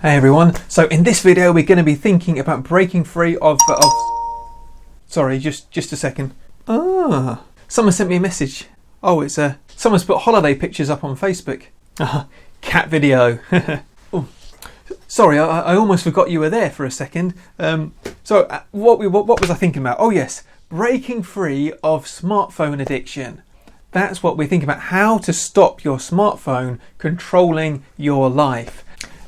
Hey everyone, so in this video we're going to be thinking about breaking free of sorry, just a second. Someone sent me a message. It's someone's put holiday pictures up on Facebook. Cat video. Oh, sorry, I almost forgot you were there for a second. What was I thinking about? Oh yes, breaking free of smartphone addiction. That's what we're thinking about, how to stop your smartphone controlling your life.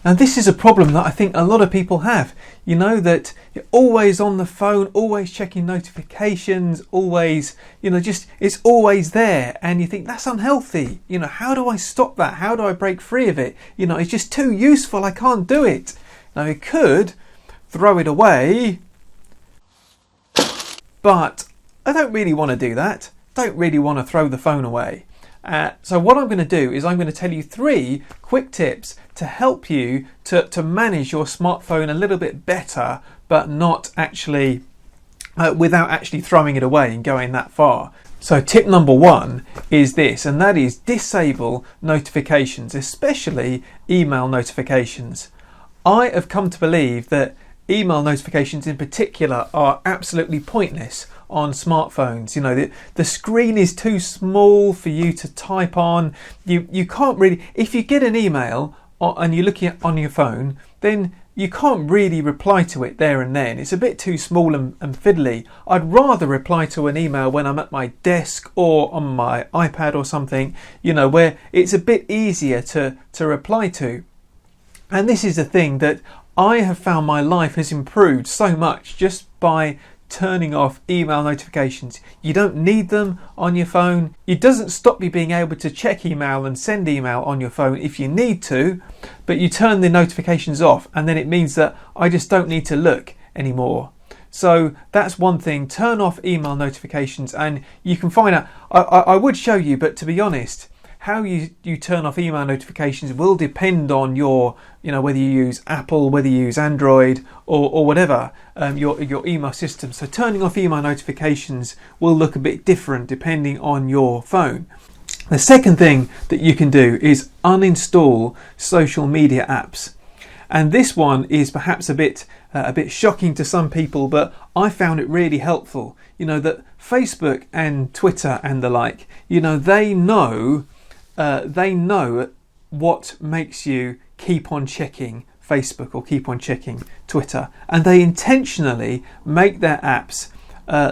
Now this is a problem that I think a lot of people have. You know, that you're always on the phone, always checking notifications, always, it's always there. And you think that's unhealthy. How do I stop that? How do I break free of it? It's just too useful. I can't do it. Now you could throw it away, but I don't really want to do that. Don't really want to throw the phone away. So what I'm going to do is I'm going to tell you 3 quick tips to help you to manage your smartphone a little bit better, but not actually without actually throwing it away and going that far. So tip number 1 is this, and that is disable notifications, especially email notifications. I have come to believe that email notifications in particular are absolutely pointless on smartphones. The screen is too small for you to type on. You can't really, if you get an email and you're looking at on your phone, then you can't really reply to it there and then. It's a bit too small and fiddly. I'd rather reply to an email when I'm at my desk or on my iPad or something, where it's a bit easier to reply to. And this is the thing that I have found my life has improved so much just by turning off email notifications. You don't need them on your phone. It doesn't stop you being able to check email and send email on your phone if you need to, but you turn the notifications off, and then it means that I just don't need to look anymore. So that's one thing. Turn off email notifications, and you can find out. I would show you, but to be honest, how you turn off email notifications will depend on your, whether you use Apple, whether you use Android or whatever, your email system. So turning off email notifications will look a bit different depending on your phone. The second thing that you can do is uninstall social media apps. And this one is perhaps a bit shocking to some people, but I found it really helpful. That Facebook and Twitter and the like, they know what makes you keep on checking Facebook or keep on checking Twitter, and they intentionally make their apps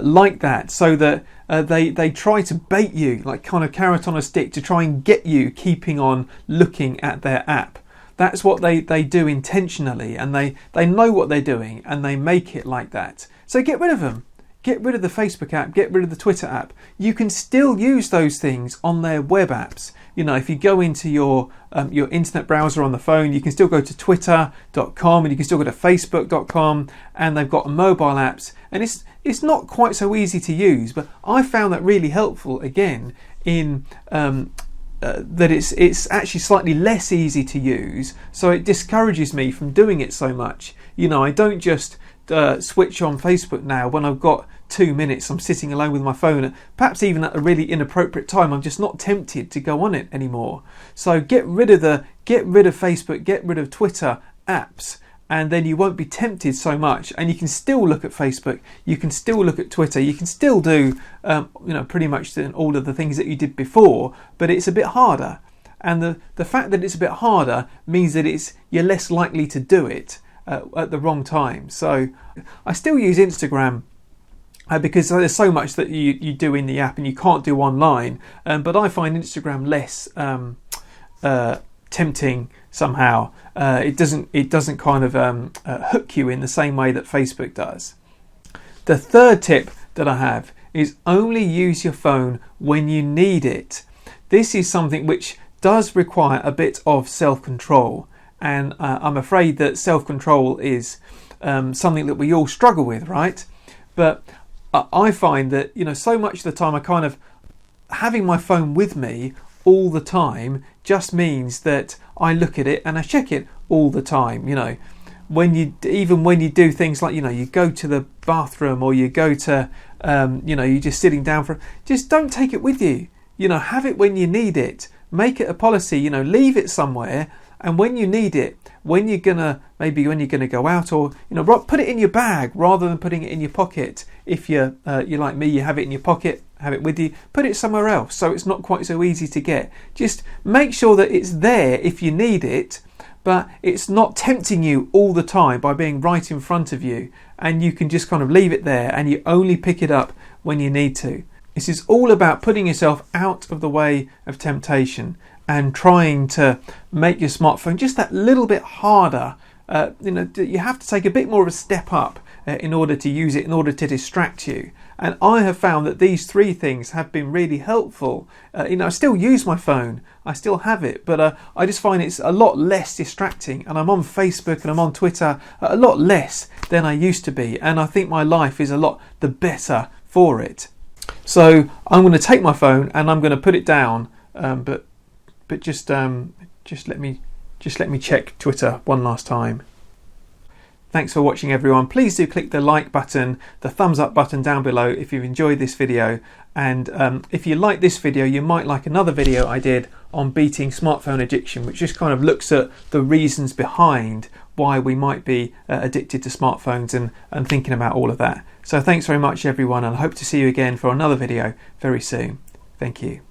like that, so that they try to bait you, like kind of carrot on a stick, to try and get you keeping on looking at their app. That's what they do intentionally, and they know what they're doing, and they make it like that. So get rid of them. Get rid of the Facebook app, get rid of the Twitter app. You can still use those things on their web apps. If you go into your internet browser on the phone, you can still go to twitter.com and you can still go to facebook.com, and they've got mobile apps, and it's not quite so easy to use, but I found that really helpful again in that it's actually slightly less easy to use, so it discourages me from doing it so much. I don't just switch on Facebook now when I've got 2 minutes. I'm sitting alone with my phone, perhaps even at a really inappropriate time. I'm just not tempted to go on it anymore. So get rid of Facebook, get rid of Twitter apps, and then you won't be tempted so much. And you can still look at Facebook, you can still look at Twitter, you can still do pretty much all of the things that you did before, but it's a bit harder. And the fact that it's a bit harder means that you're less likely to do it at the wrong time. So I still use Instagram because there's so much that you do in the app and you can't do online, but I find Instagram less tempting somehow. It doesn't kind of hook you in the same way that Facebook does. The third tip that I have is only use your phone when you need it. This is something which does require a bit of self-control. And I'm afraid that self-control is something that we all struggle with, right? But I find that, so much of the time I kind of having my phone with me all the time just means that I look at it and I check it all the time. When you do things like, you go to the bathroom, or you go to, you're just sitting down just don't take it with you. Have it when you need it. Make it a policy, leave it somewhere. and when you need it, when you're gonna go out, or put it in your bag rather than putting it in your pocket. If you're like me, you have it in your pocket, have it with you, put it somewhere else so it's not quite so easy to get. Just make sure that it's there if you need it, but it's not tempting you all the time by being right in front of you, and you can just kind of leave it there and you only pick it up when you need to. This is all about putting yourself out of the way of temptation and trying to make your smartphone just that little bit harder. You have to take a bit more of a step up in order to use it, in order to distract you. And I have found that these 3 things have been really helpful. I still use my phone, I still have it, but I just find it's a lot less distracting, and I'm on Facebook and I'm on Twitter a lot less than I used to be, and I think my life is a lot the better for it. So I'm going to take my phone and I'm going to put it down, but just let me check Twitter one last time. Thanks for watching, everyone. Please do click the like button, the thumbs up button down below if you've enjoyed this video, and if you like this video you might like another video I did on beating smartphone addiction, which just kind of looks at the reasons behind why we might be addicted to smartphones and thinking about all of that. So thanks very much, everyone, and I hope to see you again for another video very soon. Thank you.